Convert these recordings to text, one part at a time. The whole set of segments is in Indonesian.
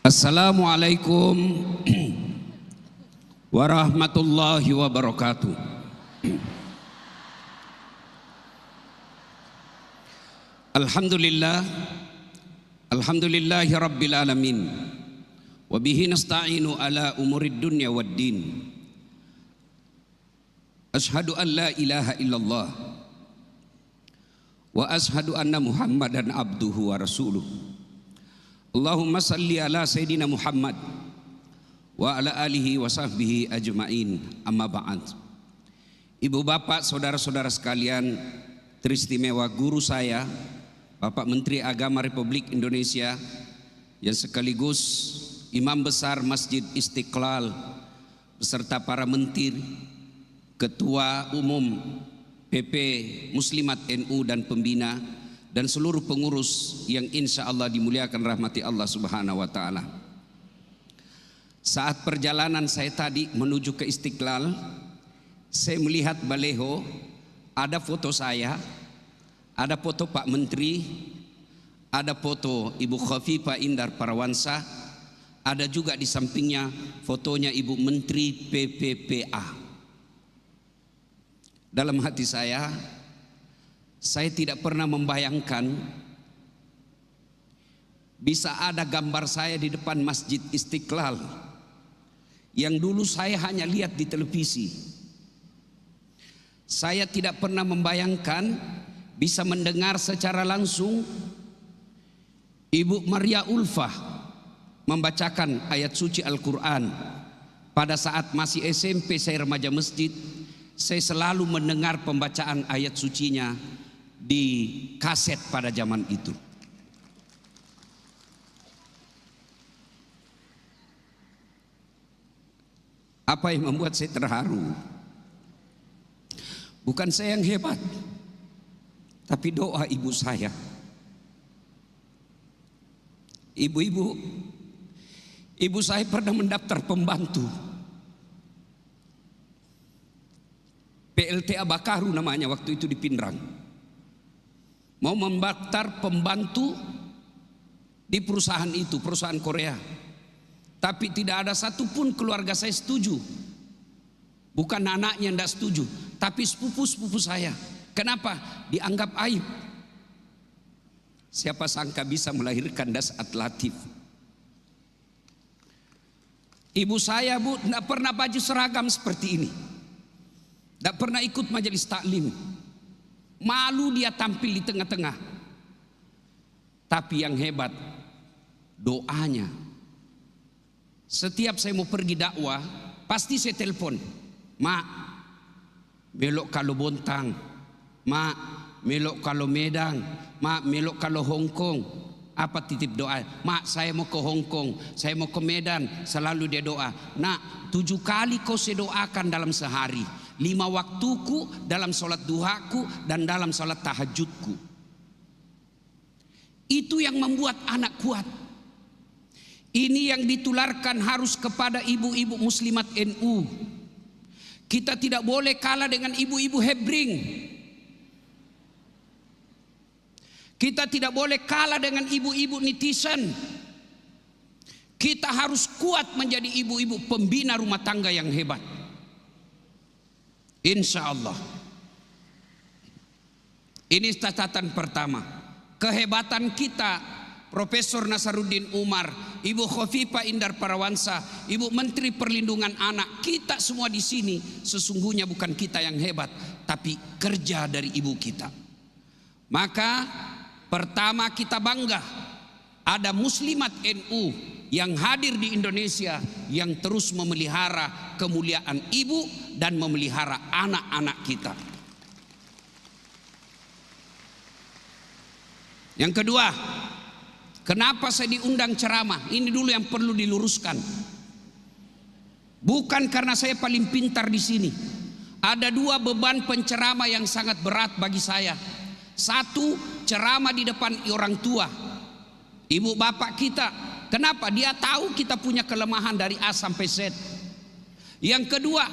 Assalamualaikum warahmatullahi wabarakatuh. Alhamdulillah, alhamdulillahi rabbil alamin. Wa bihi nasta'inu ala umurid dunya waddin. Ashhadu an la ilaha illallah wa ashhadu anna Muhammadan abduhu wa rasuluh. Allahumma salli ala Sayyidina Muhammad wa ala alihi wa sahbihi ajma'in, amma ba'd. Ibu bapak, saudara-saudara sekalian, teristimewa guru saya, Bapak Menteri Agama Republik Indonesia yang sekaligus Imam Besar Masjid Istiqlal beserta para menteri, Ketua Umum PP Muslimat NU dan pembina, dan seluruh pengurus yang insya Allah dimuliakan rahmati Allah Subhanahu wa Ta'ala. Saat perjalanan saya tadi menuju ke Istiqlal, saya melihat baleho, ada foto saya, ada foto Pak Menteri, ada foto Ibu Khofifah Indar Parawansa, ada juga di sampingnya fotonya Ibu Menteri PPPA. Dalam hati saya tidak pernah membayangkan bisa ada gambar saya di depan Masjid Istiqlal yang dulu saya hanya lihat di televisi. Saya tidak pernah membayangkan bisa mendengar secara langsung Ibu Maria Ulfah membacakan ayat suci Al-Quran. Pada saat masih SMP saya remaja masjid, saya selalu mendengar pembacaan ayat sucinya di kaset pada zaman itu. Apa yang membuat saya terharu? Bukan saya yang hebat, tapi doa ibu saya. Ibu saya pernah mendaftar pembantu PLTA Bakaru namanya waktu itu di Pindrang. Mau mendaftar pembantu di perusahaan itu, perusahaan Korea. Tapi tidak ada satupun keluarga saya setuju. Bukan anaknya yang tidak setuju, tapi sepupu-sepupu saya. Kenapa? Dianggap aib. Siapa sangka bisa melahirkan Dasat Latif. Ibu saya, Bu, tidak pernah baju seragam seperti ini. Tidak pernah ikut majelis taklim. Malu dia tampil di tengah-tengah. Tapi yang hebat, doanya. Setiap saya mau pergi dakwah, pasti saya telepon. Mak, belok kalau Bontang. Mak, melok kalau Medan. Mak, melok kalau Hong Kong. Apa titip doa? Mak, saya mau ke Hong Kong, saya mau ke Medan. Selalu dia doa. Nak, 7 kali kau saya doakan dalam sehari. 5 waktuku dalam sholat duhaku dan dalam sholat tahajudku. Itu yang membuat anak kuat. Ini yang ditularkan harus kepada ibu-ibu muslimat NU. Kita tidak boleh kalah dengan ibu-ibu Hebring. Kita tidak boleh kalah dengan ibu-ibu netizen. Kita harus kuat menjadi ibu-ibu pembina rumah tangga yang hebat. Insya Allah. Ini catatan pertama. Kehebatan kita, Profesor Nasaruddin Umar, Ibu Khofifah Indar Parawansa, Ibu Menteri Perlindungan Anak, kita semua di sini sesungguhnya bukan kita yang hebat, tapi kerja dari ibu kita. Maka pertama kita bangga ada muslimat NU yang hadir di Indonesia yang terus memelihara kemuliaan ibu dan memelihara anak-anak kita. Yang kedua, kenapa saya diundang ceramah? Ini dulu yang perlu diluruskan. Bukan karena saya paling pintar di sini. Ada 2 beban penceramah yang sangat berat bagi saya. Satu, ceramah di depan orang tua, ibu bapak kita. Kenapa? Dia tahu kita punya kelemahan dari A sampai Z. Yang kedua,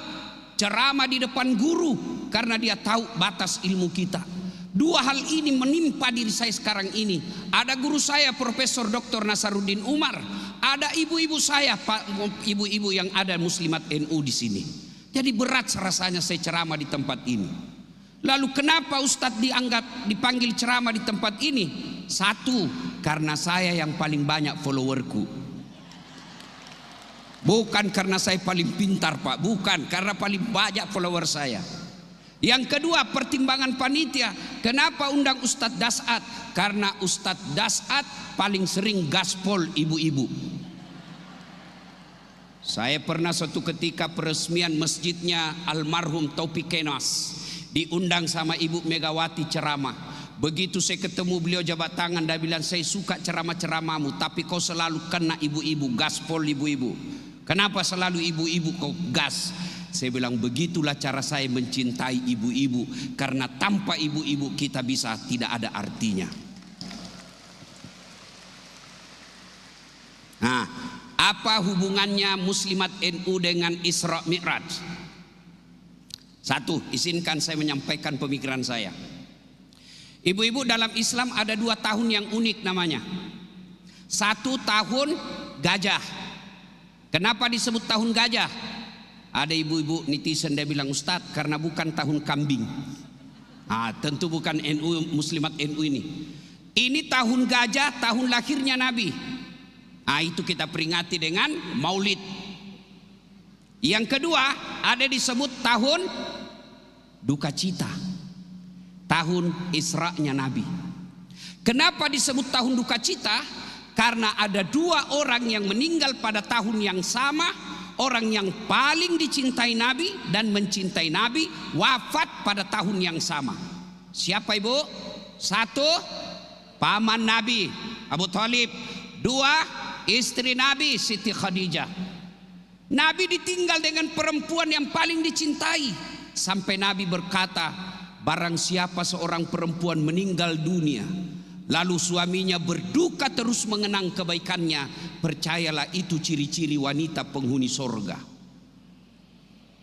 ceramah di depan guru karena dia tahu batas ilmu kita. 2 hal ini menimpa diri saya sekarang ini. Ada guru saya Profesor Dr. Nasaruddin Umar, ada ibu-ibu saya, Pak, ibu-ibu yang ada muslimat NU di sini. Jadi berat rasanya saya ceramah di tempat ini. Lalu kenapa Ustadz dipanggil ceramah di tempat ini? Satu, karena saya yang paling banyak followerku. Bukan karena saya paling pintar, Pak, bukan, karena paling banyak follower saya. Yang kedua, pertimbangan panitia. Kenapa undang Ustadz Dasat? Karena Ustadz Dasat paling sering gaspol ibu-ibu. Saya pernah suatu ketika peresmian masjidnya almarhum Taufik Kenas, diundang sama Ibu Megawati ceramah. Begitu saya ketemu beliau jabat tangan, dia bilang, saya suka ceramah-ceramahmu, tapi kau selalu kena ibu-ibu, gaspol ibu-ibu. Kenapa selalu ibu-ibu kau gas? Saya bilang, begitulah cara saya mencintai ibu-ibu, karena tanpa ibu-ibu kita bisa tidak ada artinya. Nah, apa hubungannya muslimat NU dengan Isra Mi'raj? Satu, izinkan saya menyampaikan pemikiran saya. Ibu-ibu, dalam Islam ada 2 tahun yang unik namanya. 1 tahun gajah. Kenapa disebut tahun gajah? Ada ibu-ibu netizen dia bilang, Ustadz, karena bukan tahun kambing. Tentu bukan NU, muslimat NU ini. Ini tahun gajah, tahun lahirnya Nabi. Itu kita peringati dengan Maulid. Yang kedua, ada disebut tahun duka cita, tahun Isra'nya Nabi. Kenapa disebut tahun duka cita? Karena ada 2 orang yang meninggal pada tahun yang sama. Orang yang paling dicintai Nabi dan mencintai Nabi wafat pada tahun yang sama. Siapa ibu? 1, paman Nabi Abu Thalib. 2, istri Nabi Siti Khadijah. Nabi ditinggal dengan perempuan yang paling dicintai, sampai Nabi berkata, barang siapa seorang perempuan meninggal dunia lalu suaminya berduka terus mengenang kebaikannya, percayalah itu ciri-ciri wanita penghuni sorga.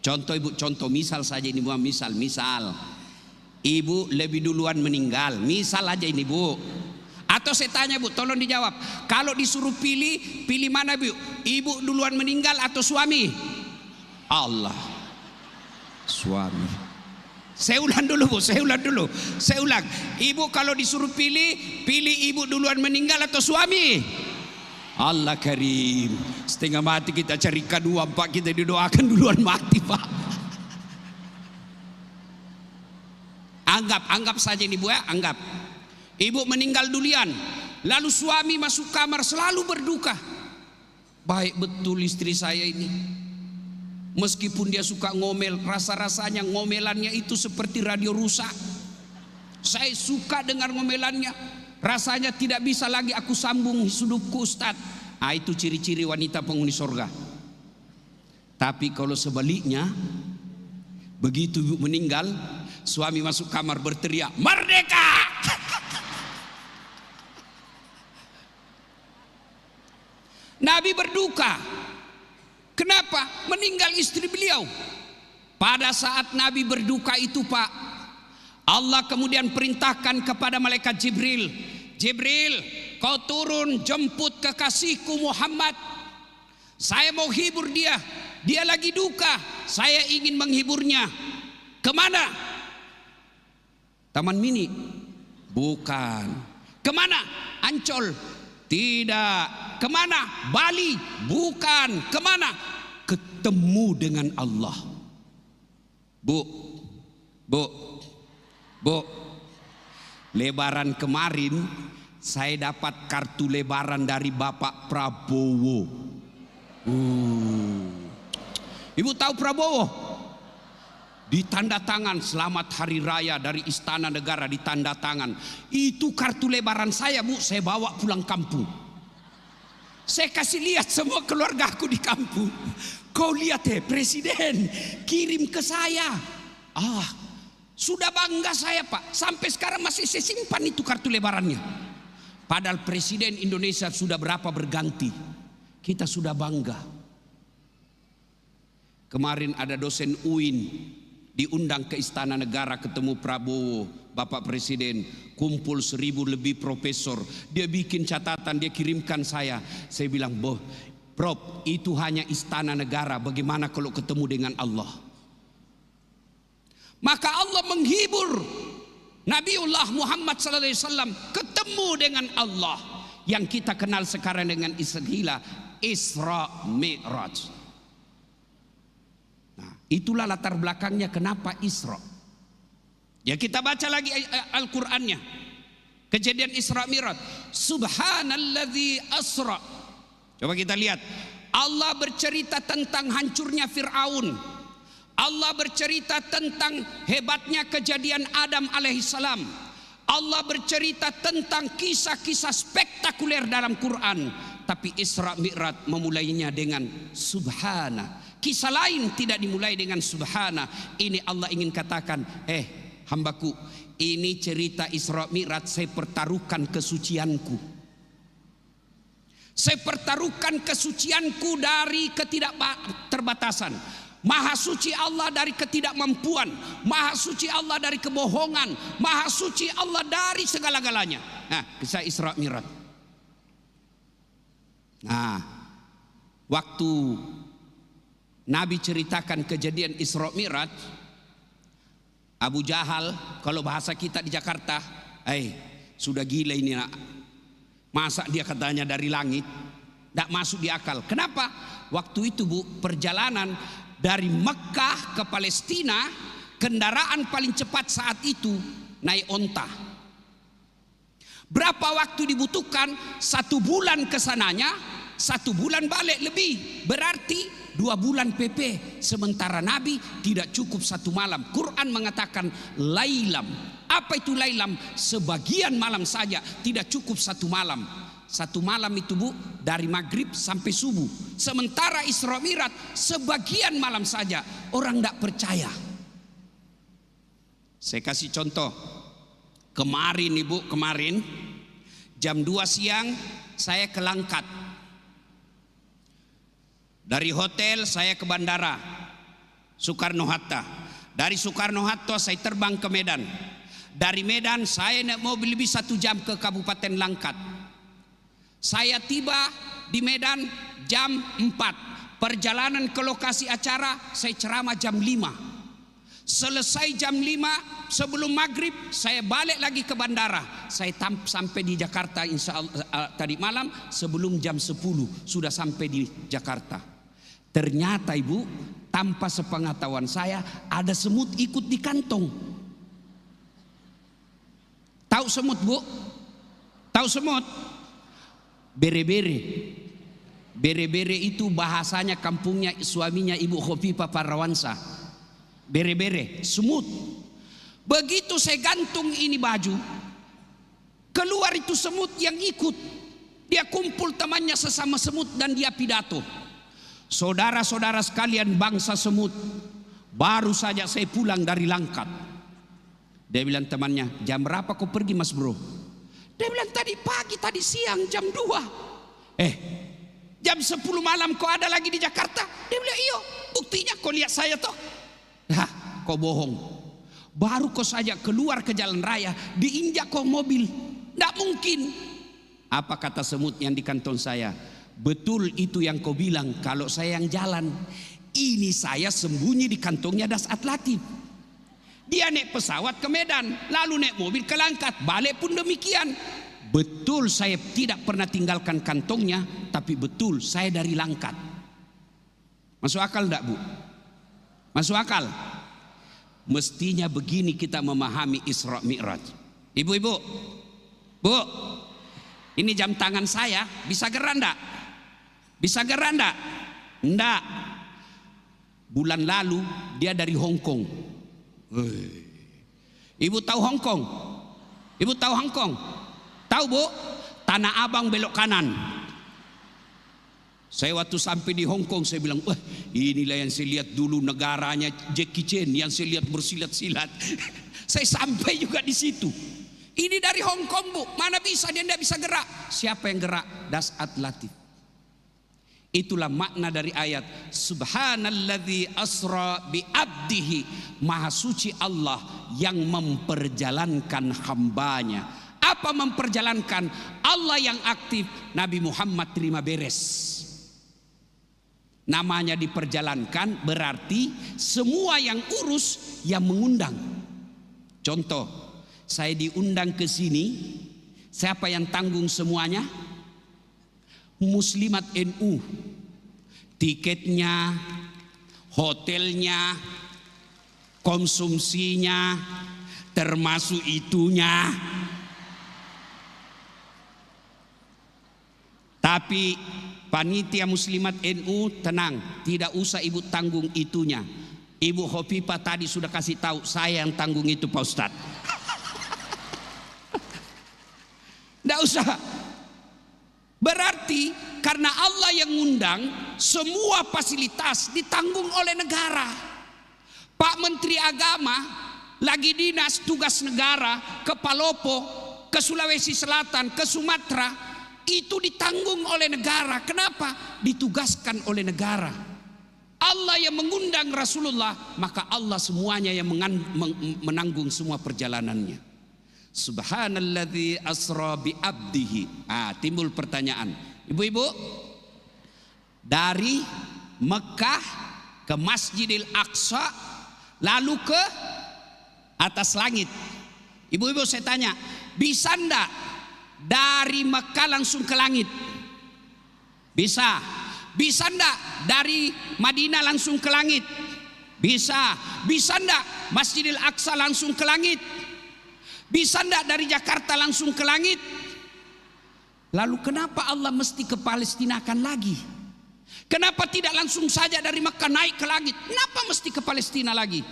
Contoh ibu, contoh misal saja ini bu, misal ibu lebih duluan meninggal, misal aja ini bu. Atau saya tanya bu, tolong dijawab, kalau disuruh pilih mana bu? Ibu duluan meninggal atau suami? Allah, suami. Saya ulang dulu bu, saya ulang. Ibu kalau disuruh pilih ibu duluan meninggal atau suami? Allah karim, setengah mati kita cari kedua, Pak, kita didoakan duluan mati, Pak. Anggap saja ini bu ya, anggap. Ibu meninggal duluan, lalu suami masuk kamar selalu berduka. Baik betul istri saya ini. Meskipun dia suka ngomel, rasa-rasanya ngomelannya itu seperti radio rusak. Saya suka dengar ngomelannya, rasanya tidak bisa lagi aku sambung hidupku Ustaz. Itu ciri-ciri wanita penghuni surga. Tapi kalau sebaliknya, begitu ibu meninggal, suami masuk kamar berteriak, merdeka! Nabi berduka. Kenapa? Meninggal istri beliau. Pada saat Nabi berduka itu Pak, Allah kemudian perintahkan kepada malaikat Jibril, Jibril, kau turun jemput kekasihku Muhammad. Saya mau hibur dia, dia lagi duka, saya ingin menghiburnya. Kemana? Taman Mini? Bukan. Kemana? Ancol? Tidak. Kemana? Bali? Bukan. Kemana? Ketemu dengan Allah. Bu, Lebaran kemarin saya dapat kartu lebaran dari Bapak Prabowo. Ibu tahu Prabowo? Ditanda tangan selamat hari raya dari Istana Negara, ditanda tangan. Itu kartu lebaran saya bu, saya bawa pulang kampung. Saya kasih lihat semua keluarga aku di kampung. Kau lihat presiden kirim ke saya. Sudah bangga saya Pak. Sampai sekarang masih saya simpan itu kartu lebarannya. Padahal presiden Indonesia sudah berapa berganti. Kita sudah bangga. Kemarin ada dosen UIN diundang ke Istana Negara ketemu Prabowo, Bapak Presiden, kumpul 1000 lebih profesor. Dia bikin catatan, dia kirimkan saya. Saya bilang, Prof, itu hanya Istana Negara. Bagaimana kalau ketemu dengan Allah? Maka Allah menghibur Nabiullah Muhammad SAW ketemu dengan Allah yang kita kenal sekarang dengan istilah Isra Mi'raj. Nah, itulah latar belakangnya kenapa Isra. Ya, kita baca lagi Al-Qur'annya. Kejadian Isra Mi'raj. Subhanalladzi asra. Coba kita lihat. Allah bercerita tentang hancurnya Fir'aun. Allah bercerita tentang hebatnya kejadian Adam alaihissalam. Allah bercerita tentang kisah-kisah spektakuler dalam Quran. Tapi Isra Mi'raj memulainya dengan Subhana. Kisah lain tidak dimulai dengan Subhana. Ini Allah ingin katakan, hambaku, ini cerita Isra Mi'raj, saya pertaruhkan kesucianku. Saya pertaruhkan kesucianku dari ketidakterbatasan. Maha suci Allah dari ketidakmampuan, maha suci Allah dari kebohongan, maha suci Allah dari segala-galanya. Nah, kisah Isra Mi'raj. Nah, waktu Nabi ceritakan kejadian Isra Mi'raj, Abu Jahal, kalau bahasa kita di Jakarta, sudah gila ini nak. Masa dia katanya dari langit? Tidak masuk di akal. Kenapa? Waktu itu perjalanan dari Mekah ke Palestina, kendaraan paling cepat saat itu naik onta. Berapa waktu dibutuhkan? 1 bulan kesananya, 1 bulan balik lebih. Berarti 2 bulan PP. Sementara Nabi tidak cukup 1 malam. Quran mengatakan lailam. Apa itu lailam? Sebagian malam saja, tidak cukup 1 malam. 1 malam itu dari maghrib sampai subuh. Sementara Isra Mi'raj sebagian malam saja. Orang tidak percaya. Saya kasih contoh. Kemarin jam 2 siang saya ke Langkat. Dari hotel saya ke bandara Soekarno-Hatta. Dari Soekarno-Hatta saya terbang ke Medan. Dari Medan saya naik mobil lebih 1 jam ke Kabupaten Langkat. Saya tiba di Medan jam 4. Perjalanan ke lokasi acara saya ceramah jam 5. Selesai jam 5 sebelum maghrib saya balik lagi ke bandara. Saya sampai di Jakarta insya Allah tadi malam sebelum jam 10 sudah sampai di Jakarta. Ternyata Ibu, tanpa sepengetahuan saya ada semut ikut di kantong. Tahu semut Bu? Tahu semut? Bere-bere. Bere-bere itu bahasanya kampungnya suaminya Ibu Khofifah Parawansa. Bere-bere, semut. Begitu saya gantung ini baju, keluar itu semut yang ikut. Dia kumpul temannya sesama semut dan dia pidato. Saudara-saudara sekalian bangsa semut, baru saja saya pulang dari Langkat. Dia bilang temannya, jam berapa kau pergi Mas Bro? Dia bilang tadi pagi, tadi siang jam 2. Jam 10 malam kau ada lagi di Jakarta? Dia bilang iyo, buktinya kau lihat saya toh. Kau bohong. Baru kau saja keluar ke jalan raya, diinjak kau mobil. Tidak mungkin. Apa kata semut yang di kantong saya? Betul itu yang kau bilang, kalau saya yang jalan. Ini saya sembunyi di kantongnya Dasat Latif. Dia naik pesawat ke Medan, lalu naik mobil ke Langkat, balik pun demikian. Betul saya tidak pernah tinggalkan kantongnya, tapi betul saya dari Langkat. Masuk akal enggak Bu? Masuk akal? Mestinya begini kita memahami Isra Mi'raj. Ibu-ibu, Bu, ini jam tangan saya, bisa gerak enggak? Bisa gerak enggak? Enggak. Bulan lalu dia dari Hong Kong. Ibu tahu Hong Kong? Ibu tahu Hong Kong? Tahu Bu? Tanah Abang belok kanan. Saya waktu sampai di Hong Kong saya bilang, wah inilah yang saya lihat dulu negaranya Jackie Chan yang saya lihat bersilat-silat. Saya sampai juga di situ. Ini dari Hong Kong Bu, mana bisa dia tidak bisa gerak? Siapa yang gerak? Dasat Latif. Itulah makna dari ayat Subhanalladzi asra bi abdihi. Maha suci Allah yang memperjalankan hambanya. Apa memperjalankan? Allah yang aktif, Nabi Muhammad terima beres. Namanya diperjalankan berarti semua yang urus yang mengundang. Contoh, saya diundang ke sini, siapa yang tanggung semuanya? Muslimat NU, tiketnya, hotelnya, konsumsinya, termasuk itunya. Tapi panitia Muslimat NU tenang, tidak usah ibu tanggung itunya. Ibu Khofifah tadi sudah kasih tahu, saya yang tanggung itu Pak Ustadz. Tidak usah. Berarti karena Allah yang ngundang, semua fasilitas ditanggung oleh negara. Pak Menteri Agama lagi dinas tugas negara ke Palopo, ke Sulawesi Selatan, ke Sumatera, itu ditanggung oleh negara. Kenapa? Ditugaskan oleh negara. Allah yang mengundang Rasulullah, maka Allah semuanya yang menanggung semua perjalanannya. Subhanalladzi asra bi abdihi. Timbul pertanyaan, ibu-ibu, dari Mekah ke Masjidil Aqsa lalu ke atas langit. Ibu-ibu saya tanya, bisa enggak dari Mekah langsung ke langit? Bisa. Bisa enggak dari Madinah langsung ke langit? Bisa. Bisa enggak Masjidil Aqsa langsung ke langit? Bisa enggak dari Jakarta langsung ke langit? Lalu kenapa Allah mesti ke Palestina kan lagi? Kenapa tidak langsung saja dari Mekah naik ke langit? Kenapa mesti ke Palestina lagi?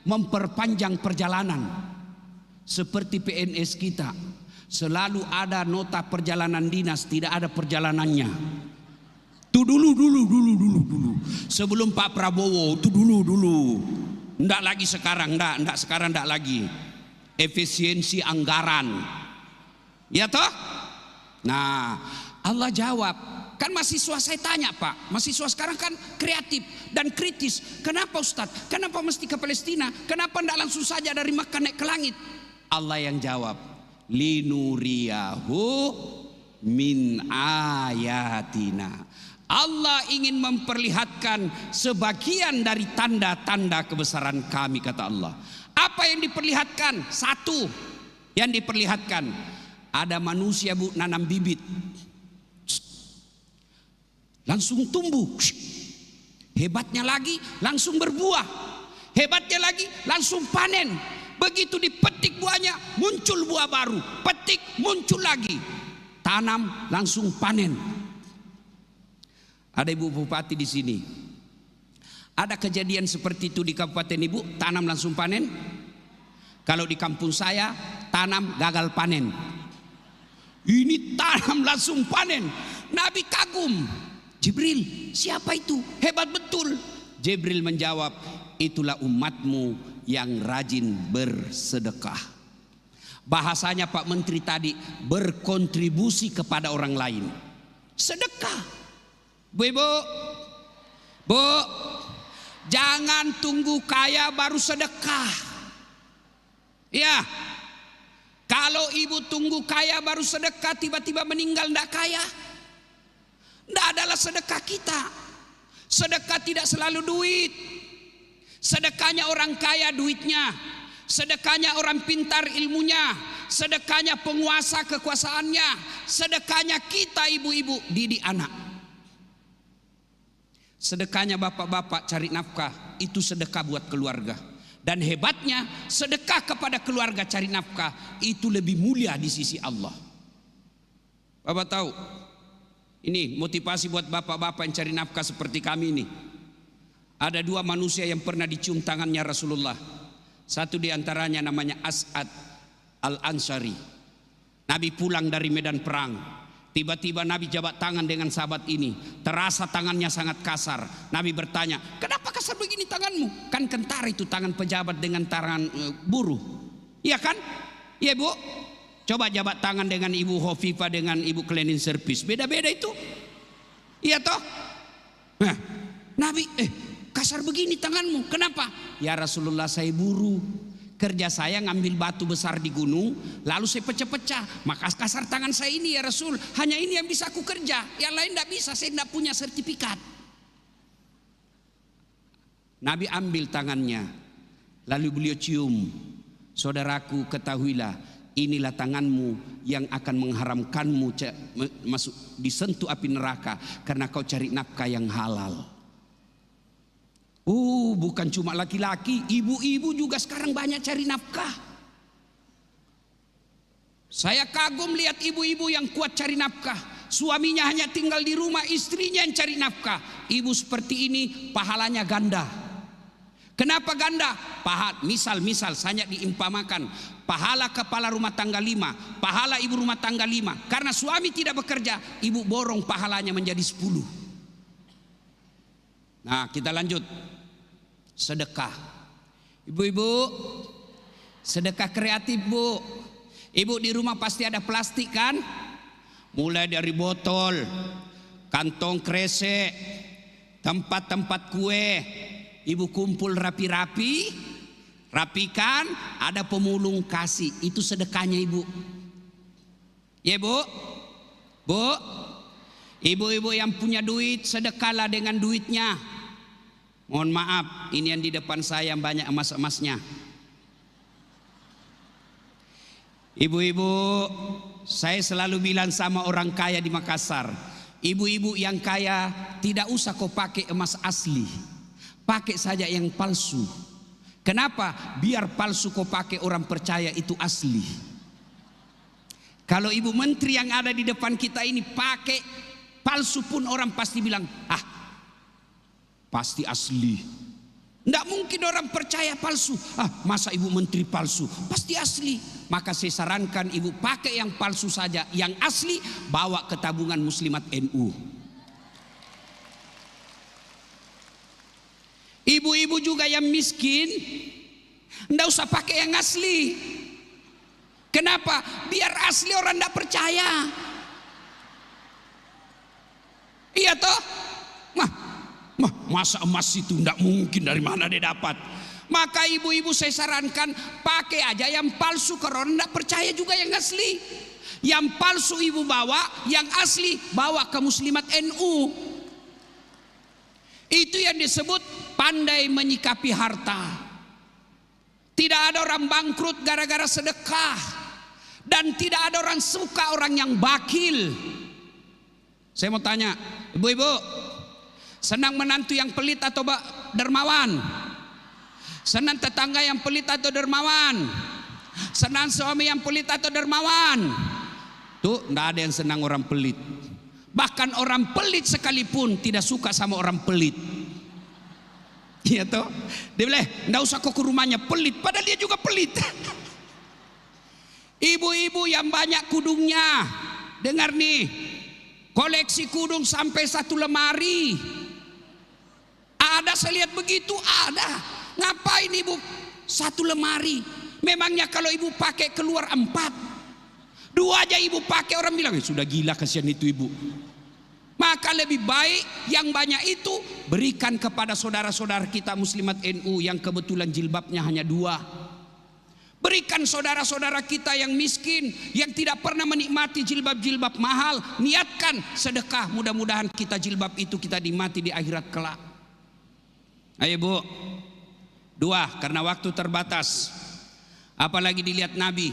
Memperpanjang perjalanan. Seperti PNS kita, selalu ada nota perjalanan dinas, tidak ada perjalanannya. Itu dulu. Sebelum Pak Prabowo, itu dulu. Enggak lagi sekarang, enggak sekarang, enggak lagi. Efisiensi anggaran, ya toh? Nah, Allah jawab. Kan mahasiswa saya tanya, Pak, mahasiswa sekarang kan kreatif dan kritis. Kenapa Ustadz? Kenapa mesti ke Palestina? Kenapa tidak langsung saja dari Makkah naik ke langit? Allah yang jawab, linuriyahu min ayatina. Allah ingin memperlihatkan sebagian dari tanda-tanda kebesaran kami, kata Allah. Apa yang diperlihatkan? Satu yang diperlihatkan, ada manusia bu nanam bibit, langsung tumbuh. Hebatnya lagi langsung berbuah. Hebatnya lagi langsung panen. Begitu dipetik buahnya, muncul buah baru. Petik, muncul lagi. Tanam, langsung panen. Ada ibu bupati di sini. Ada kejadian seperti itu di kabupaten ibu, tanam langsung panen? Kalau di kampung saya, tanam gagal panen. Ini tanam langsung panen. Nabi kagum. Jibril, siapa itu? Hebat betul. Jibril menjawab, itulah umatmu yang rajin bersedekah. Bahasanya Pak Menteri tadi, berkontribusi kepada orang lain. Sedekah. Bu, jangan tunggu kaya baru sedekah. Ya, kalau ibu tunggu kaya baru sedekah, tiba-tiba meninggal tidak kaya, tidak adalah sedekah kita. Sedekah tidak selalu duit. Sedekahnya orang kaya duitnya, sedekahnya orang pintar ilmunya, sedekahnya penguasa kekuasaannya, sedekahnya kita ibu-ibu didik anak. Sedekahnya bapak-bapak cari nafkah, itu sedekah buat keluarga. Dan hebatnya sedekah kepada keluarga cari nafkah itu lebih mulia di sisi Allah. Bapak tahu, ini motivasi buat bapak-bapak yang cari nafkah seperti kami ini. Ada dua manusia yang pernah dicium tangannya Rasulullah. Satu diantaranya namanya As'ad Al-Ansari. Nabi pulang dari medan perang. Tiba-tiba Nabi jabat tangan dengan sahabat ini. Terasa tangannya sangat kasar. Nabi bertanya, kenapa kasar begini tanganmu? Kan kentara itu tangan pejabat dengan tangan buruh. Iya kan? Iya bu. Coba jabat tangan dengan Ibu Khofifah dengan Ibu Cleaning Service. Beda-beda itu. Iya toh? Nah, Nabi, kasar begini tanganmu, kenapa? Ya Rasulullah, saya buru. Kerja saya ngambil batu besar di gunung, lalu saya pecah-pecah. Maka kasar tangan saya ini ya Rasul. Hanya ini yang bisa aku kerja, yang lain tidak bisa, saya tidak punya sertifikat. Nabi ambil tangannya, lalu beliau cium. Saudaraku, ketahuilah, inilah tanganmu yang akan mengharamkanmu masuk disentuh api neraka, karena kau cari nafkah yang halal. Bukan cuma laki-laki, ibu-ibu juga sekarang banyak cari nafkah. Saya kagum lihat ibu-ibu yang kuat cari nafkah. Suaminya hanya tinggal di rumah, istrinya yang cari nafkah. Ibu seperti ini pahalanya ganda. Kenapa ganda? Misal saya diimpamakan pahala kepala rumah tangga 5, pahala ibu rumah tangga 5. Karena suami tidak bekerja, ibu borong pahalanya menjadi 10. Nah, kita lanjut. Sedekah. Ibu-ibu, sedekah kreatif, Bu. Ibu di rumah pasti ada plastik kan? Mulai dari botol, kantong kresek, tempat-tempat kue. Ibu kumpul rapi-rapi, rapikan, ada pemulung kasih. Itu sedekahnya Ibu. Ya Bu? Bu? Ibu-ibu yang punya duit, sedekahlah dengan duitnya. Mohon maaf, ini yang di depan saya yang banyak emas-emasnya. Ibu-ibu, saya selalu bilang sama orang kaya di Makassar, ibu-ibu yang kaya tidak usah kau pakai emas asli, pakai saja yang palsu. Kenapa? Biar palsu kau pakai, orang percaya itu asli. Kalau ibu menteri yang ada di depan kita ini pakai palsu pun orang pasti bilang, pasti asli. Tidak mungkin orang percaya palsu. Masa ibu menteri palsu? Pasti asli. Maka saya sarankan ibu pakai yang palsu saja, yang asli bawa ke tabungan Muslimat NU. Ibu-ibu juga yang miskin, tidak usah pakai yang asli. Kenapa? Biar asli orang tidak percaya. Iya toh? Masa emas itu tidak mungkin, dari mana dia dapat? Maka ibu-ibu saya sarankan pakai aja yang palsu, karena orang tidak percaya juga yang asli. Yang palsu ibu bawa, yang asli bawa ke Muslimat NU. Itu yang disebut pandai menyikapi harta. Tidak ada orang bangkrut gara-gara sedekah, dan tidak ada orang suka orang yang bakil. Saya mau tanya, ibu-ibu, senang menantu yang pelit atau dermawan? Senang tetangga yang pelit atau dermawan? Senang suami yang pelit atau dermawan? Tuh, tidak ada yang senang orang pelit. Bahkan orang pelit sekalipun tidak suka sama orang pelit. Iya toh? Dia bilang, tidak usah kau ke rumahnya, pelit. Padahal dia juga pelit. Ibu-ibu yang banyak kudungnya, dengar nih, koleksi kudung sampai 1 lemari. Ada, saya lihat begitu, ada. Ngapain ibu 1 lemari? Memangnya kalau ibu pakai keluar 4, 2 aja ibu pakai, orang bilang sudah gila, kasihan itu ibu. Maka lebih baik yang banyak itu berikan kepada saudara-saudara kita Muslimat NU yang kebetulan jilbabnya hanya 2. Berikan saudara-saudara kita yang miskin, yang tidak pernah menikmati jilbab-jilbab mahal. Niatkan sedekah, mudah-mudahan kita jilbab itu kita nikmati di akhirat kelak. Ayo Bu. 2, karena waktu terbatas. Apalagi dilihat Nabi.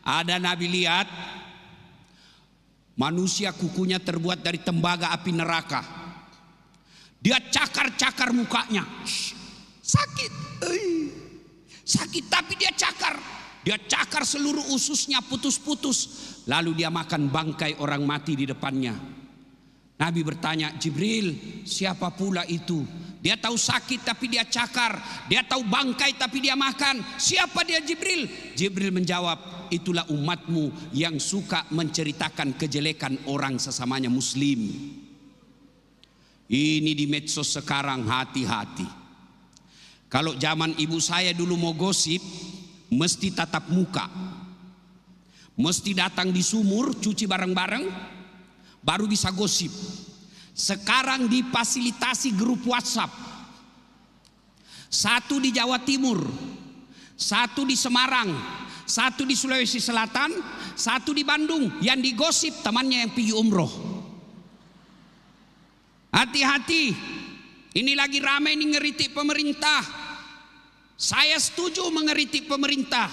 Ada Nabi lihat manusia kukunya terbuat dari tembaga api neraka. Dia cakar-cakar mukanya. Sakit. Sakit, tapi dia cakar. Dia cakar seluruh ususnya, putus-putus. Lalu dia makan bangkai orang mati di depannya. Nabi bertanya, Jibril, siapa pula itu? Dia tahu sakit tapi dia cakar. Dia tahu bangkai tapi dia makan. Siapa dia Jibril? Jibril menjawab, itulah umatmu yang suka menceritakan kejelekan orang sesamanya muslim. Ini di medsos sekarang, hati-hati. Kalau zaman ibu saya dulu mau gosip, mesti tatap muka. Mesti datang di sumur, cuci bareng-bareng, baru bisa gosip. Sekarang difasilitasi grup WhatsApp. Satu di Jawa Timur, satu di Semarang, satu di Sulawesi Selatan, satu di Bandung. Yang digosip temannya yang pergi umroh. Hati-hati, ini lagi ramai ini ngeritik pemerintah. Saya setuju mengeritik pemerintah,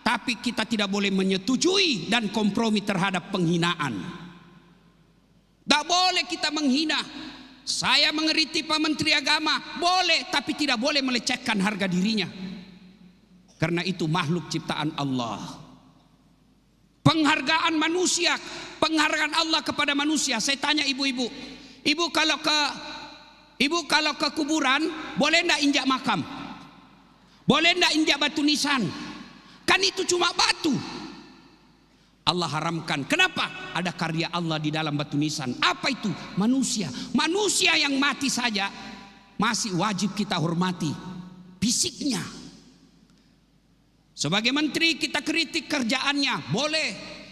tapi kita tidak boleh menyetujui dan kompromi terhadap penghinaan. Tidak boleh kita menghina. Saya mengeritik Pak Menteri Agama, boleh, tapi tidak boleh melecehkan harga dirinya. Karena itu makhluk ciptaan Allah. Penghargaan manusia, penghargaan Allah kepada manusia. Saya tanya ibu-ibu, ibu kalau ke kuburan, boleh enggak injak makam? Boleh enggak injak batu nisan? Kan itu cuma batu. Allah haramkan. Kenapa? Ada karya Allah di dalam batu nisan. Apa itu? Manusia. Manusia yang mati saja masih wajib kita hormati fisiknya. Sebagai menteri kita kritik kerjaannya, boleh.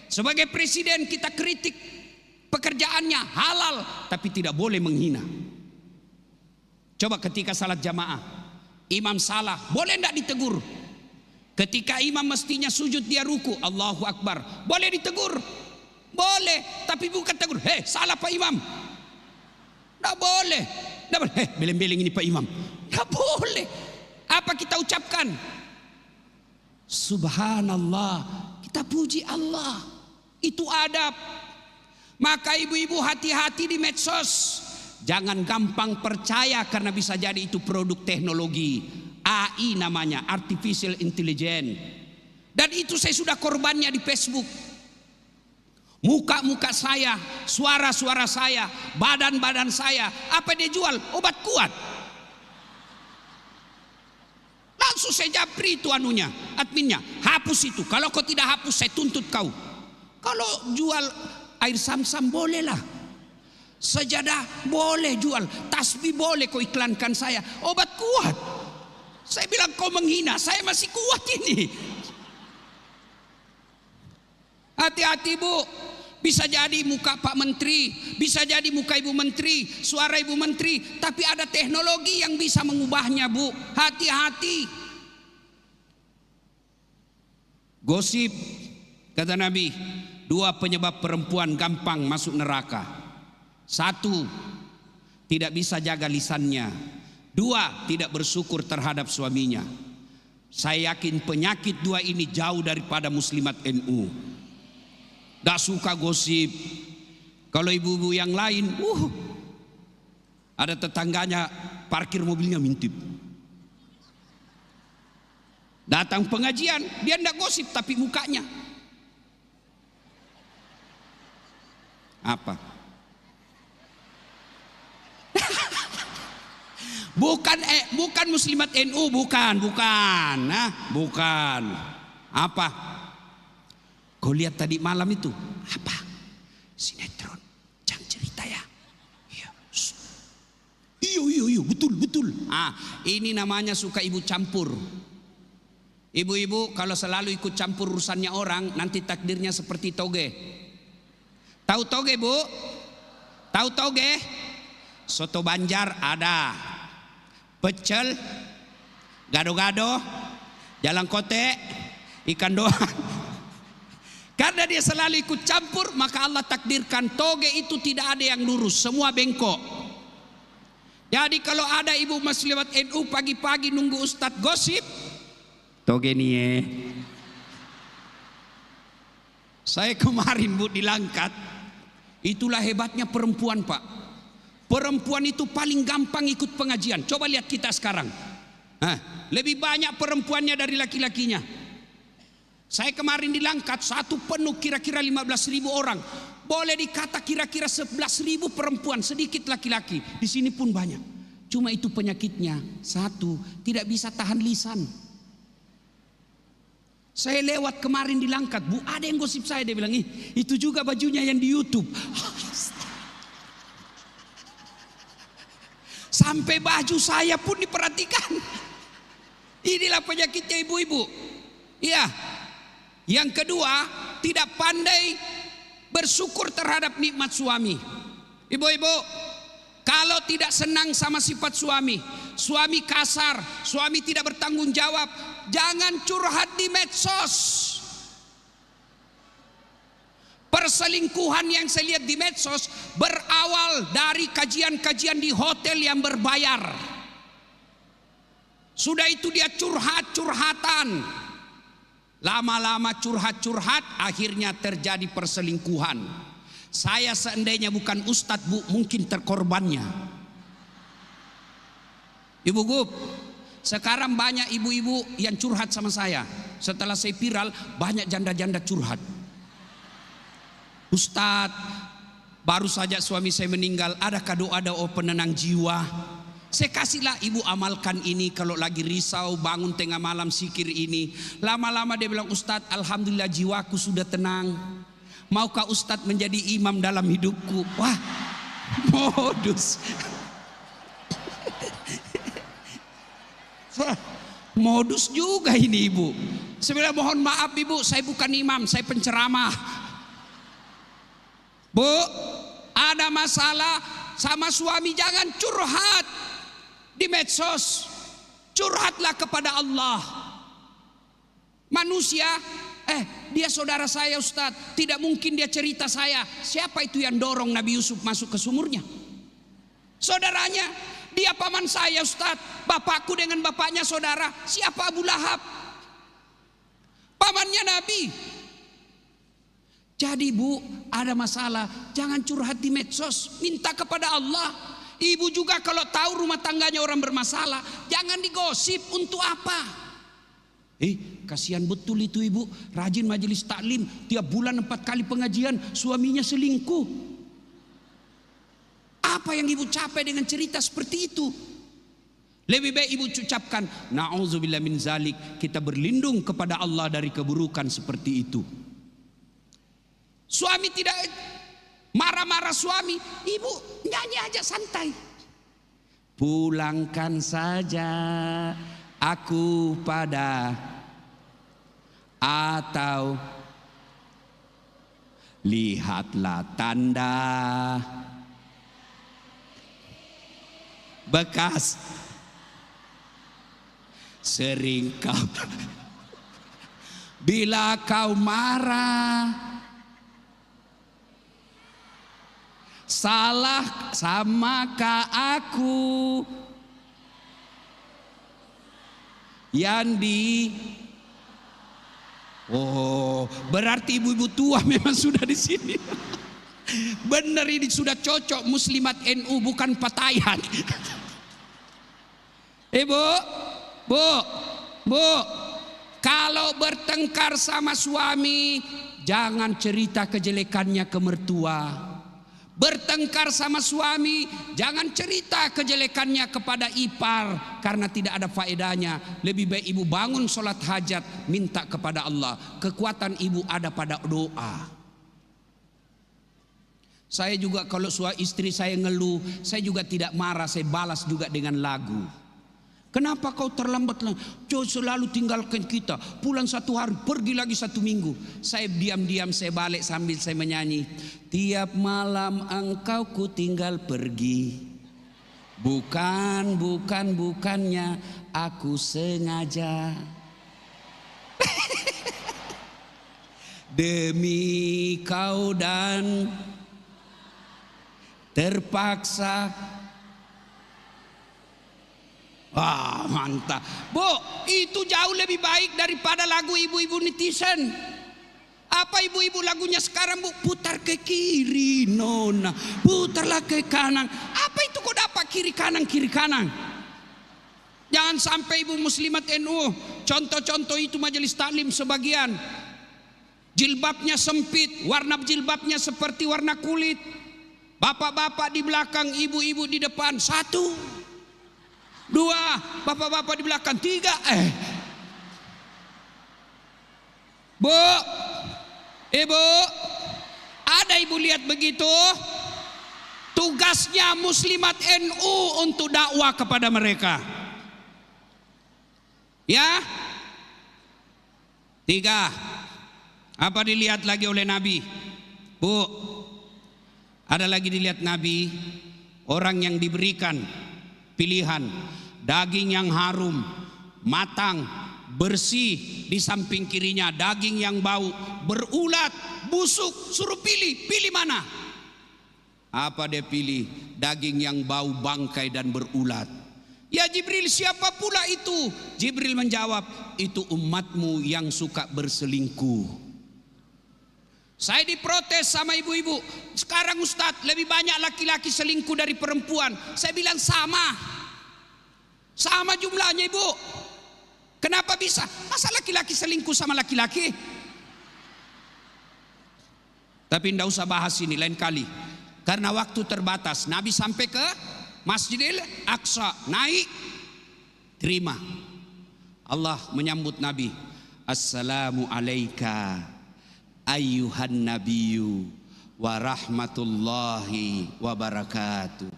Sebagai presiden kita kritik pekerjaannya, halal, tapi tidak boleh menghina. Coba ketika salat jamaah, imam salah, boleh enggak ditegur? Ketika imam mestinya sujud dia ruku, Allahu Akbar, boleh ditegur? Boleh, tapi bukan tegur, hei salah Pak Imam. Tidak boleh. Tidak boleh, hei beleng-beleng ini Pak Imam. Tidak boleh. Apa kita ucapkan? Subhanallah, kita puji Allah. Itu adab. Maka ibu-ibu hati-hati di medsos. Jangan gampang percaya karena bisa jadi itu produk teknologi. AI namanya, Artificial Intelligence. Dan itu saya sudah korbannya di Facebook. Muka-muka saya, suara-suara saya, badan-badan saya. Apa dia jual? Obat kuat. Langsung saya japri itu anunya, adminnya. Hapus itu. Kalau kau tidak hapus, saya tuntut kau. Kalau jual air sam-sam bolehlah. Sejadah boleh jual. Tasbih boleh kau iklankan saya. Obat kuat. Saya bilang kau menghina, saya masih kuat ini. Hati-hati Bu. Bisa jadi muka Pak Menteri, bisa jadi muka Ibu Menteri, suara Ibu Menteri, tapi ada teknologi yang bisa mengubahnya Bu. Hati-hati. Gosip, kata Nabi, 2 penyebab perempuan gampang masuk neraka. 1, tidak bisa jaga lisannya. 2, tidak bersyukur terhadap suaminya. Saya yakin penyakit 2 ini jauh daripada muslimat NU. Gak suka gosip. Kalau ibu-ibu yang lain, ada tetangganya parkir mobilnya mintip. Datang pengajian, dia tidak gosip tapi mukanya. Apa? Bukan muslimat NU, bukan. Nah, bukan. Apa? Kau lihat tadi malam itu? Apa? Sinetron. Jangan cerita ya. Iya, betul. Ini namanya suka ibu campur. Ibu-ibu kalau selalu ikut campur urusannya orang, nanti takdirnya seperti toge. Tahu toge, Bu? Tahu toge? Soto Banjar ada. Pecel, gado-gado, jalang kote, ikan doang. Karena dia selalu ikut campur, maka Allah takdirkan toge itu tidak ada yang lurus, semua bengkok. Jadi kalau ada ibu muslimat NU pagi-pagi nunggu ustadz gosip, toge nih. Saya kemarin Bu di Langkat, itulah hebatnya perempuan Pak. Perempuan itu paling gampang ikut pengajian. Coba lihat kita sekarang. Lebih banyak perempuannya dari laki-lakinya. Saya kemarin di Langkat, satu penuh kira-kira 15.000 orang. Boleh dikata kira-kira 11.000 perempuan, sedikit laki-laki. Di sini pun banyak. Cuma itu penyakitnya. 1, tidak bisa tahan lisan. Saya lewat kemarin di Langkat, Bu, ada yang gosip saya, dia bilang, itu juga bajunya yang di YouTube. Sampai baju saya pun diperhatikan. Inilah penyakitnya ibu-ibu. Iya. Yang kedua, tidak pandai bersyukur terhadap nikmat suami. Ibu-ibu, Kalau tidak senang sama sifat suami, suami kasar, suami tidak bertanggung jawab, jangan curhat di medsos. Perselingkuhan yang saya lihat di medsos berawal dari kajian-kajian di hotel yang berbayar. Sudah itu dia curhat-curhatan. Lama-lama curhat-curhat, akhirnya terjadi perselingkuhan. Saya seandainya bukan ustadz, Bu, mungkin terkorbannya. Ibu Gub, sekarang banyak ibu-ibu yang curhat sama saya. Setelah saya viral, banyak janda-janda curhat. Ustadz, baru saja suami saya meninggal, adakah doa-doa penenang jiwa? Saya kasihlah, ibu amalkan ini kalau lagi risau, bangun tengah malam zikir ini. Lama-lama dia bilang, Ustadz, alhamdulillah jiwaku sudah tenang. Maukah Ustadz menjadi imam dalam hidupku? Wah, modus. Modus juga ini ibu. Saya bilang, mohon maaf ibu, saya bukan imam, saya penceramah. Bu, ada masalah sama suami, jangan curhat di medsos. Curhatlah kepada Allah. Manusia, dia saudara saya Ustadz, tidak mungkin dia cerita saya. Siapa itu yang dorong Nabi Yusuf masuk ke sumurnya? Saudaranya. Dia paman saya Ustadz, bapakku dengan bapaknya saudara. Siapa Abu Lahab? Pamannya Nabi. Jadi Bu, ada masalah, jangan curhat di medsos, minta kepada Allah. Ibu juga kalau tahu rumah tangganya orang bermasalah, jangan digosip. Untuk apa? Kasihan betul itu ibu, rajin majelis taklim, tiap bulan 4 kali pengajian, suaminya selingkuh. Apa yang ibu capai dengan cerita seperti itu? Lebih baik ibu ucapkan, na'udzubillah min zalik, kita berlindung kepada Allah dari keburukan seperti itu. Suami tidak marah-marah suami, ibu nyanyi aja santai. Pulangkan saja aku pada, atau lihatlah tanda bekas sering kau. Bila kau marah, salah samakah aku yang di. Oh, berarti ibu-ibu tua memang sudah di sini. Benar, ini sudah cocok muslimat NU, bukan patayan. Bu, kalau bertengkar sama suami, jangan cerita kejelekannya ke mertua. Bertengkar sama suami, jangan cerita kejelekannya kepada ipar, karena tidak ada faedahnya. Lebih baik ibu bangun sholat hajat, minta kepada Allah. Kekuatan ibu ada pada doa. Saya juga kalau istri saya ngeluh, saya juga tidak marah, saya balas juga dengan lagu. Kenapa kau terlambat? Kau selalu tinggalkan kita. Pulang 1 hari, pergi lagi 1 minggu. Saya diam-diam, saya balik sambil saya menyanyi. Tiap malam engkau ku tinggal pergi. Bukannya aku sengaja. Demi kau dan terpaksa. Wah, mantap. Bu, itu jauh lebih baik daripada lagu ibu-ibu netizen. Apa ibu-ibu lagunya sekarang, Bu? Putar ke kiri, nona. Putarlah ke kanan. Apa itu kok dapat kiri kanan? Jangan sampai ibu muslimat NU. Contoh-contoh itu majelis taklim sebagian. Jilbabnya sempit, warna jilbabnya seperti warna kulit. Bapak-bapak di belakang, ibu-ibu di depan. 1, 2, bapak-bapak di belakang. 3, Bu, ibu, ada ibu lihat begitu? Tugasnya muslimat NU untuk dakwah kepada mereka. Ya. 3, apa dilihat lagi oleh Nabi? Bu, ada lagi dilihat Nabi, orang yang diberikan pilihan daging yang harum, matang, bersih, di samping kirinya daging yang bau, berulat, busuk, suruh pilih mana? Apa dia pilih? Daging yang bau bangkai dan berulat. Ya Jibril, siapa pula itu? Jibril menjawab, itu umatmu yang suka berselingkuh. Saya diprotes sama ibu-ibu, sekarang Ustadz lebih banyak laki-laki selingkuh dari perempuan. Saya bilang sama jumlahnya ibu. Kenapa bisa? Masa laki-laki selingkuh sama laki-laki? Tapi tidak usah bahas ini, lain kali. Karena waktu terbatas. Nabi sampai ke Masjidil Aqsa, naik, terima. Allah menyambut Nabi, Assalamu alaika ayyuhan nabiyyu wa rahmatullahi wa barakatuh.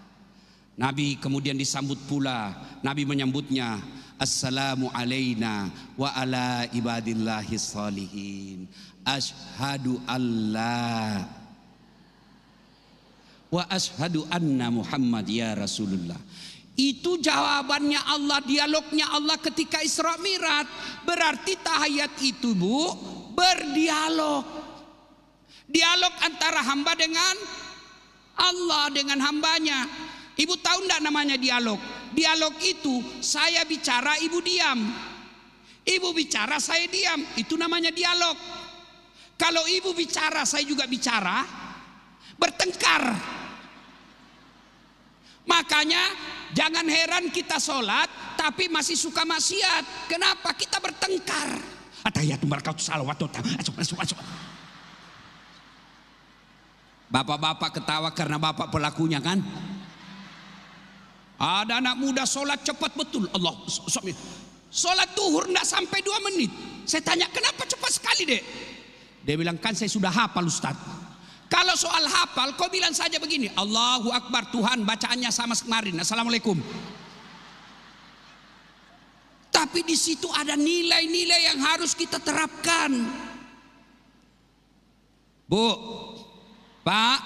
Nabi kemudian disambut pula. Nabi menyambutnya, Assalamu alaina wa ala ibadillahis salihin. Ashhadu alla wa ashhadu anna Muhammad ya Rasulullah. Itu jawabannya Allah, dialognya Allah ketika Isra Mi'raj. Berarti tahiyat itu Bu, berdialog. Dialog antara hamba dengan Allah, dengan hambanya. Ibu tahu enggak namanya dialog? Dialog itu saya bicara, ibu diam. Ibu bicara, saya diam. Itu namanya dialog. Kalau ibu bicara, saya juga bicara, bertengkar. Makanya jangan heran kita sholat tapi masih suka maksiat. Kenapa? Kita bertengkar. Atahiyatul barakatuh salawat. Bapak-bapak ketawa karena bapak pelakunya kan? Ada anak muda sholat cepat betul. Allah, sholat duhur enggak sampai 2 menit. Saya tanya, kenapa cepat sekali dek? Dia bilang, kan saya sudah hafal Ustaz. Kalau soal hafal, kau bilang saja begini, Allahu Akbar, Tuhan, bacaannya sama kemarin, Assalamualaikum. Tapi di situ ada nilai-nilai yang harus kita terapkan. Bu, Pak,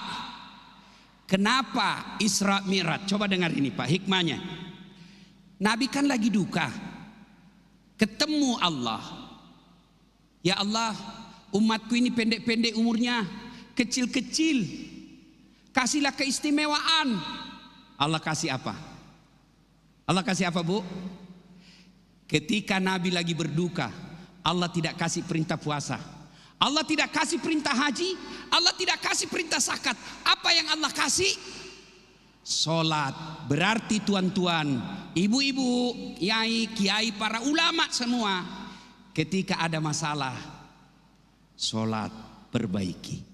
kenapa Isra Mi'raj? Coba dengar ini Pak, hikmahnya. Nabi kan lagi duka, ketemu Allah. Ya Allah, umatku ini pendek-pendek umurnya, kecil-kecil, kasihlah keistimewaan. Allah kasih apa? Allah kasih apa Bu? Ketika Nabi lagi berduka, Allah tidak kasih perintah puasa, Allah tidak kasih perintah haji, Allah tidak kasih perintah zakat. Apa yang Allah kasih? Sholat. Berarti tuan-tuan, ibu-ibu, kiai, para ulama semua, ketika ada masalah, sholat, perbaiki.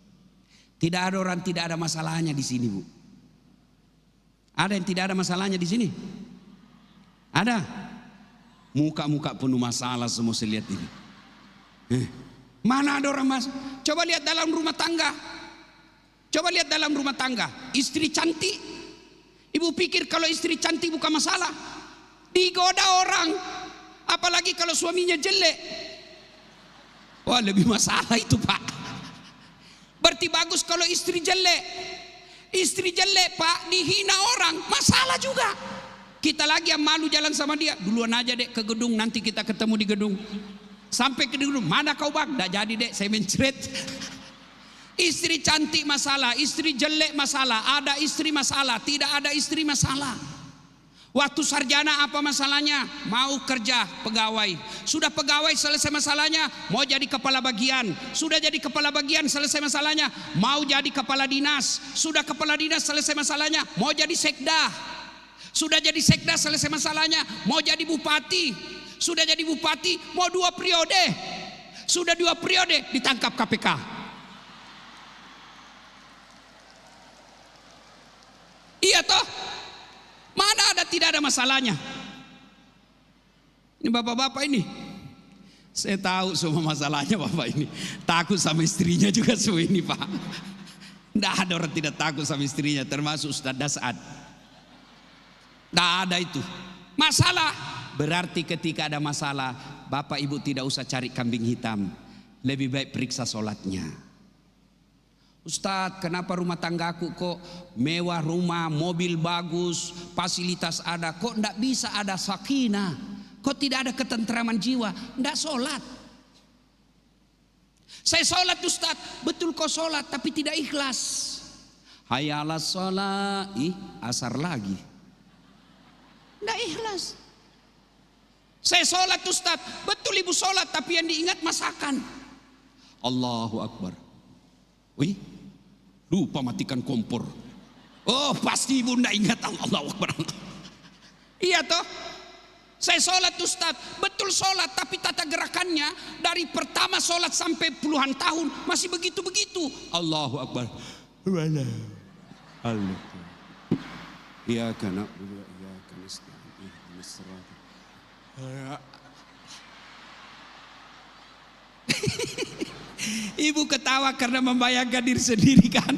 Tidak ada orang tidak ada masalahnya di sini Bu. Ada yang tidak ada masalahnya di sini? Ada? Muka-muka penuh masalah semua saya lihat ini. Mana ada orang masalah? Coba lihat dalam rumah tangga. Coba lihat dalam rumah tangga. Istri cantik. Ibu pikir kalau istri cantik bukan masalah. Digoda orang. Apalagi kalau suaminya jelek. Wah, lebih masalah itu Pak. Berarti bagus kalau istri jelek. Istri jelek Pak, dihina orang, masalah juga. Kita lagi yang malu jalan sama dia. Duluan aja dek ke gedung, nanti kita ketemu di gedung. Sampai ke gedung, mana kau bang? Nggak jadi dek, saya mencret. Istri cantik masalah, istri jelek masalah. Ada istri masalah, tidak ada istri masalah. Waktu sarjana apa masalahnya? Mau kerja pegawai. Sudah pegawai selesai masalahnya, mau jadi kepala bagian. Sudah jadi kepala bagian selesai masalahnya, mau jadi kepala dinas. Sudah kepala dinas selesai masalahnya, mau jadi sekda. Sudah jadi sekda selesai masalahnya, mau jadi bupati. Sudah jadi bupati, mau 2 periode. Sudah 2 periode, ditangkap KPK. Iya toh? Mana ada tidak ada masalahnya? Ini bapak-bapak ini, saya tahu semua masalahnya bapak ini. Takut sama istrinya juga semua ini Pak. Tidak ada orang tidak takut sama istrinya, termasuk Ustaz Dasad. Tidak ada itu. Masalah berarti ketika ada masalah, bapak ibu tidak usah cari kambing hitam. Lebih baik periksa sholatnya. Ustadz, kenapa rumah tanggaku kok mewah rumah, mobil bagus, fasilitas ada, kok tidak bisa ada sakinah, kok tidak ada ketentraman jiwa, tidak sholat. Saya sholat Ustadz, betul kau sholat tapi tidak ikhlas. Hayya 'alas sholat, asar lagi, tidak ikhlas. Saya sholat Ustadz, betul ibu sholat tapi yang diingat masakan. Allahu Akbar. Wih, lupa matikan kompor. Oh, pasti ibu tidak ingat. Allahu Akbar. Iya toh. Saya sholat Ustadz, betul sholat tapi tata gerakannya dari pertama sholat sampai puluhan tahun masih begitu-begitu. Allahu Akbar. Allah. Iya karena ibu ketawa karena membayangkan diri sendiri kan.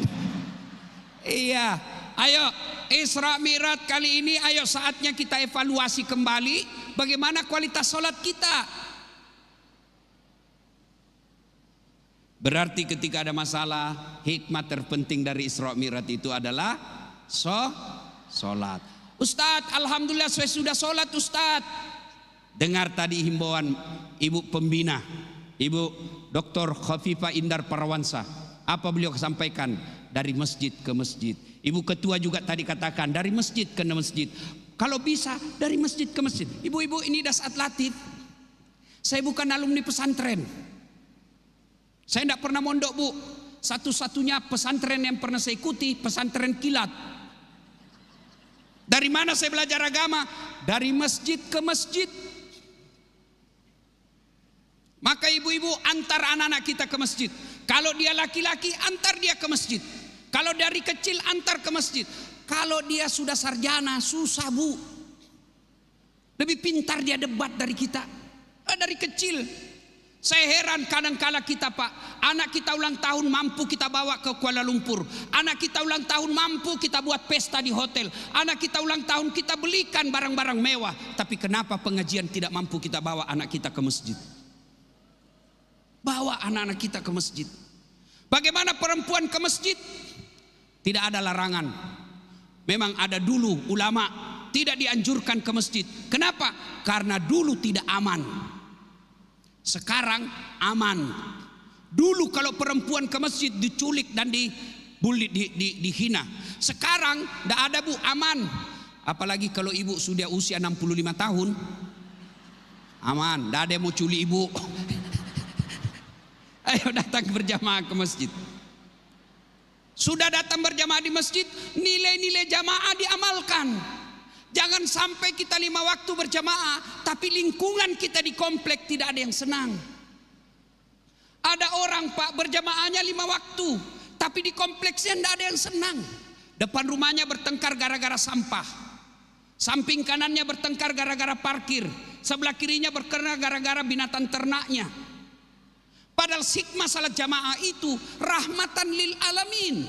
Iya, ayo Isra Mi'raj kali ini, ayo saatnya kita evaluasi kembali bagaimana kualitas sholat kita. Berarti ketika ada masalah, hikmah terpenting dari Isra Mi'raj itu adalah sholat. Ustadz, alhamdulillah saya sudah sholat Ustadz. Dengar tadi himbauan ibu pembina, Ibu Dr. Khafifah Indar Parawansa. Apa beliau sampaikan? Dari masjid ke masjid. Ibu ketua juga tadi katakan dari masjid ke masjid. Kalau bisa dari masjid ke masjid. Ibu-ibu, ini dasat latif. Saya bukan alumni pesantren. Saya tidak pernah mondok, Bu. Satu-satunya pesantren yang pernah saya ikuti pesantren kilat. Dari mana saya belajar agama? Dari masjid ke masjid. Maka ibu-ibu, antar anak-anak kita ke masjid. Kalau dia laki-laki, antar dia ke masjid. Kalau dari kecil, antar ke masjid. Kalau dia sudah sarjana, susah, Bu. Lebih pintar dia debat dari kita. Dari kecil. Saya heran kadang-kala kita, Pak. Anak kita ulang tahun mampu kita bawa ke Kuala Lumpur. Anak kita ulang tahun mampu kita buat pesta di hotel. Anak kita ulang tahun kita belikan barang-barang mewah. Tapi kenapa pengajian tidak mampu kita bawa anak kita ke masjid? Bawa anak-anak kita ke masjid. Bagaimana perempuan ke masjid? Tidak ada larangan. Memang ada dulu ulama tidak dianjurkan ke masjid. Kenapa? Karena dulu tidak aman. Sekarang aman. Dulu kalau perempuan ke masjid diculik dan dihina. Sekarang tidak ada, Bu, aman. Apalagi kalau ibu sudah usia 65 tahun. Aman, tidak ada yang mau culik ibu. Ayo datang berjamaah ke masjid. Sudah datang berjamaah di masjid, nilai-nilai jamaah diamalkan. Jangan sampai kita 5 waktu berjamaah, tapi lingkungan kita di komplek tidak ada yang senang. Ada orang, Pak, berjamaahnya 5 waktu, tapi di kompleksnya tidak ada yang senang. Depan rumahnya bertengkar gara-gara sampah. Samping kanannya bertengkar gara-gara parkir. Sebelah kirinya bertengkar gara-gara binatang ternaknya. Padahal hikmah salat jamaah itu rahmatan lil alamin.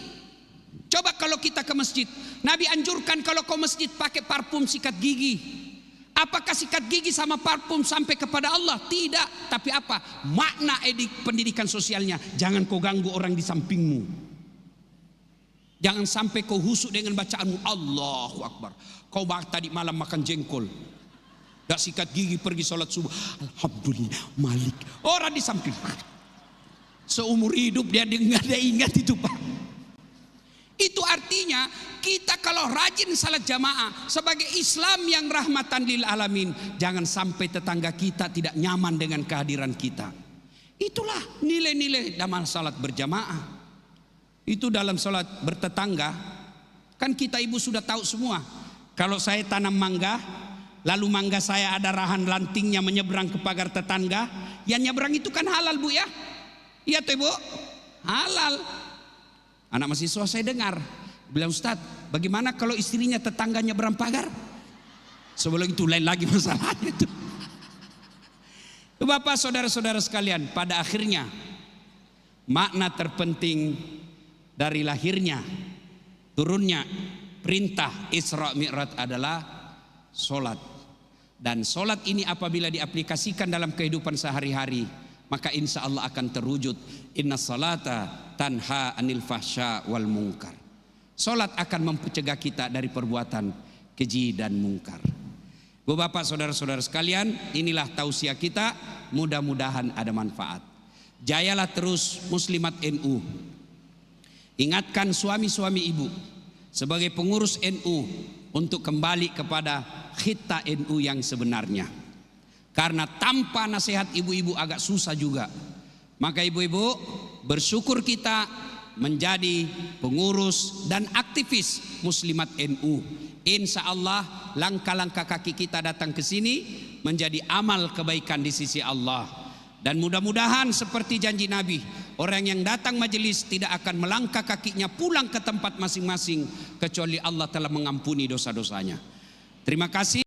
Coba kalau kita ke masjid, Nabi anjurkan kalau ke masjid pakai parfum sikat gigi. Apakah sikat gigi sama parfum sampai kepada Allah? Tidak. Tapi apa? Makna pendidikan sosialnya. Jangan kau ganggu orang di sampingmu. Jangan sampai kau husuk dengan bacaanmu Allahu Akbar. Kau tadi malam makan jengkol, gak sikat gigi pergi sholat subuh, alhamdulillah Malik. Orang di samping seumur hidup dia nggak ada ingat itu, Pak. Itu artinya kita kalau rajin salat jamaah sebagai Islam yang rahmatan lil alamin, jangan sampai tetangga kita tidak nyaman dengan kehadiran kita. Itulah nilai-nilai dalam salat berjamaah. Itu dalam salat bertetangga. Kan kita ibu sudah tahu semua. Kalau saya tanam mangga, lalu mangga saya ada rahan rantingnya menyeberang ke pagar tetangga, yang nyeberang itu kan halal, Bu, ya? Iya tuh, Bu, halal. Anak mahasiswa saya dengar bilang, Ustadz, bagaimana kalau istrinya tetangganya nyeberang pagar? Sebelum itu lain lagi masalahnya itu. Bapak, saudara-saudara sekalian, pada akhirnya makna terpenting dari lahirnya, turunnya perintah Isra Mi'raj adalah solat. Dan solat ini apabila diaplikasikan dalam kehidupan sehari-hari, maka insya Allah akan terwujud. Inna salata tanha anil fahsya wal munkar. Salat akan mencegah kita dari perbuatan keji dan mungkar. Bu bapak saudara-saudara sekalian, inilah tausiah kita, mudah-mudahan ada manfaat. Jayalah terus muslimat NU. Ingatkan suami-suami ibu sebagai pengurus NU untuk kembali kepada khita NU yang sebenarnya. Karena tanpa nasihat ibu-ibu agak susah juga. Maka ibu-ibu bersyukur kita menjadi pengurus dan aktivis muslimat NU. Insya Allah langkah-langkah kaki kita datang ke sini menjadi amal kebaikan di sisi Allah. Dan mudah-mudahan seperti janji Nabi, orang yang datang majelis tidak akan melangkah kakinya pulang ke tempat masing-masing kecuali Allah telah mengampuni dosa-dosanya. Terima kasih.